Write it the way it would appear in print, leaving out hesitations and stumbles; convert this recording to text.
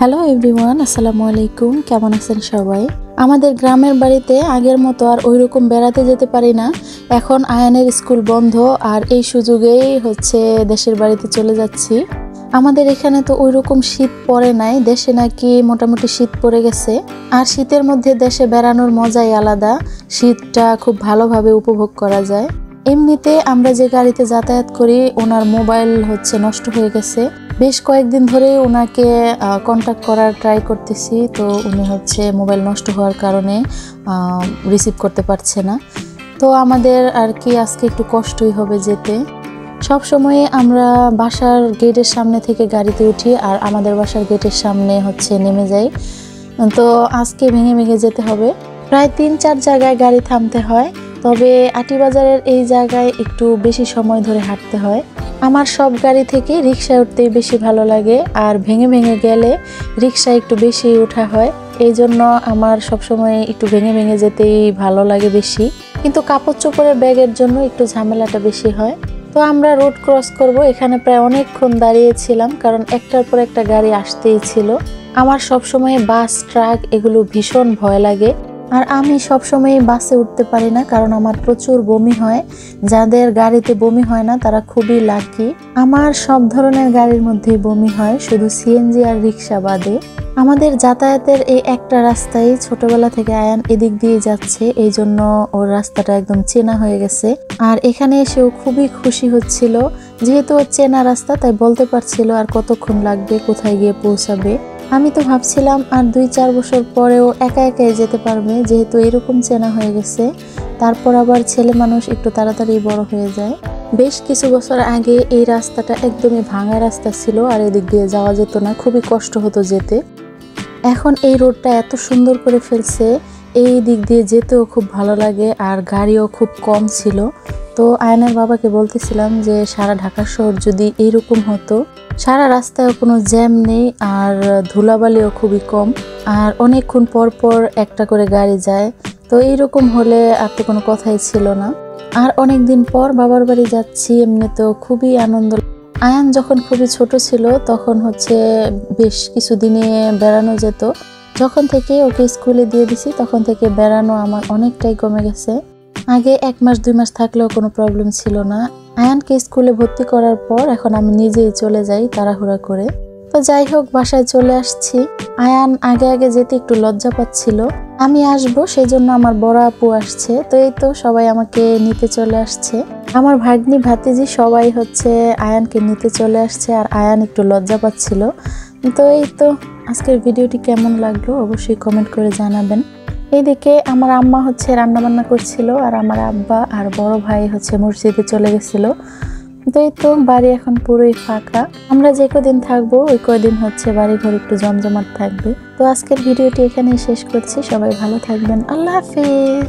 Hello everyone, আসসালামু আলাইকুম। কেমন আছেন সবাই? আমাদের গ্রামের বাড়িতে আগের মতো আর ওইরকম বেড়াতে যেতে পারি না। এখন আয়ানের স্কুল বন্ধ, আর এই সুযোগেই দেশের বাড়িতে চলে যাচ্ছি। আমাদের এখানে তো ওইরকম শীত পড়ে নাই, দেশে নাকি মোটামুটি শীত পড়ে গেছে। আর শীতের মধ্যে দেশে বেড়ানোর মজাই আলাদা, শীতটা খুব ভালোভাবে উপভোগ করা যায়। এমনিতে আমরা যে গাড়িতে যাতায়াত করি ওনার মোবাইল নষ্ট হয়ে গেছে। বেশ কয়েকদিন ধরে ওনাকে কন্ট্যাক্ট করার ট্রাই করতেছি, তো উনি মোবাইল নষ্ট হওয়ার কারণে রিসিভ করতে পারছে না। তো আমাদের আর কি আজকে একটু কষ্টই হবে যেতে। সব সময় আমরা বাসার গেটের সামনে থেকে গাড়িতে উঠি আর আমাদের বাসার গেটের সামনে নেমে যাই। তো আজকে ভেঙে ভেঙে যেতে হবে। প্রায় 3-4 জায়গায় গাড়ি থামতে হয়, তবে আটিবাজারের এই জায়গায় একটু বেশি সময় ধরে হাঁটতে হয়। আমার সব গাড়ি থেকে রিক্সায় উঠতেই বেশি ভালো লাগে, আর ভেঙে ভেঙে গেলে রিক্সায় একটু বেশি ওঠা হয়। এই জন্য আমার সবসময় একটু ভেঙে ভেঙে যেতেই ভালো লাগে বেশি। কিন্তু কাপড় চোপড়ের ব্যাগের জন্য একটু ঝামেলাটা বেশি হয়। তো আমরা রোড ক্রস করব, এখানে প্রায় অনেকক্ষণ দাঁড়িয়েছিলাম, কারণ একটার পর একটা গাড়ি আসতেই ছিল। আমার সবসময় বাস, ট্রাক এগুলো ভীষণ ভয় লাগে। আর আমি সবসময় বাসে উঠতে পারি না, কারণ আমার প্রচুর বমি হয়। যাদের গাড়িতে বমি হয় না তারা খুবই লাকি। আমার সব ধরনের গাড়ির মধ্যেই বমি হয়, শুধু সিএনজি আর রিক্সা বাদে। আমাদের যাতায়াতের এই একটা রাস্তায় ছোটবেলা থেকে আয়ান এদিক দিয়ে যাচ্ছে, এই জন্য ওর রাস্তাটা একদম চেনা হয়ে গেছে। আর এখানে এসেও খুবই খুশি হচ্ছিল, যেহেতু ওর চেনা রাস্তা তাই বলতে পারছিল আর কতক্ষণ লাগবে, কোথায় গিয়ে পৌঁছাবে। আমি তো ভাবছিলাম আর 2-4 বছর পরেও একা একাই যেতে পারবে, যেহেতু এরকম চেনা হয়ে গেছে। তারপর আবার ছেলে মানুষ একটু তাড়াতাড়ি বড় হয়ে যায়। বেশ কিছু বছর আগে এই রাস্তাটা একদমই ভাঙা রাস্তা ছিল, আর এদিক দিয়ে যাওয়া যেত না, খুবই কষ্ট হতো যেতে। এখন এই রোডটা এত সুন্দর করে ফেলছে, এই দিক দিয়ে যেতেও খুব ভালো লাগে, আর গাড়িও খুব কম ছিল। তো আয়নের বাবাকে বলতেছিলাম যে সারা ঢাকা শহর যদি এইরকম হতো, সারা রাস্তায় কোনো জ্যাম নেই, আর ধুলাবালিও খুবই কম, আর অনেকক্ষণ পর পর একটা করে গাড়ি যায়, তো এইরকম হলে আর তো কোনো কথাই ছিল না। আর অনেকদিন পর বাবার বাড়ি যাচ্ছি, এমনিতেও খুবই আনন্দ। আয়ান যখন খুবই ছোট ছিল তখন বেশ কিছুদিনে বেড়ানো যেত। যখন থেকে ওকে স্কুলে দিয়ে দিছি তখন থেকে বেড়ানো আমার অনেকটাই কমে গেছে। আগে 1 মাস 2 মাস থাকলেও কোনো প্রবলেম ছিল না। আয়ানকে স্কুলে ভর্তি করার পর এখন আমি নিজেই চলে যাই তাড়াহুড়া করে। তো যাই হোক, বাসায় চলে আসছি। আয়ান আগে আগে যেতে একটু লজ্জা পাচ্ছিল। আমি আসবো সেজন্য আমার বড় আপু আসছে, তো এই তো সবাই আমাকে নিতে চলে আসছে। আমার ভাগ্নি ভাতিজি সবাই আয়ানকে নিতে চলে আসছে, আর আয়ান একটু লজ্জা পাচ্ছিল। তো এই তো আজকের ভিডিওটি কেমন লাগলো অবশ্যই কমেন্ট করে জানাবেন। এইদিকে আমার আম্মা রান্না বান্না করছিল, আর আমার আব্বা আর বড় ভাই মসজিদে চলে গেছিল। তো এই তো বাড়ি এখন পুরোই ফাঁকা। আমরা যে কদিন থাকবো ওই কদিন বাড়ি ঘর একটু জমজমাট থাকবে। তো আজকের ভিডিওটি এখানেই শেষ করছি। সবাই ভালো থাকবেন। আল্লাহ হাফেজ।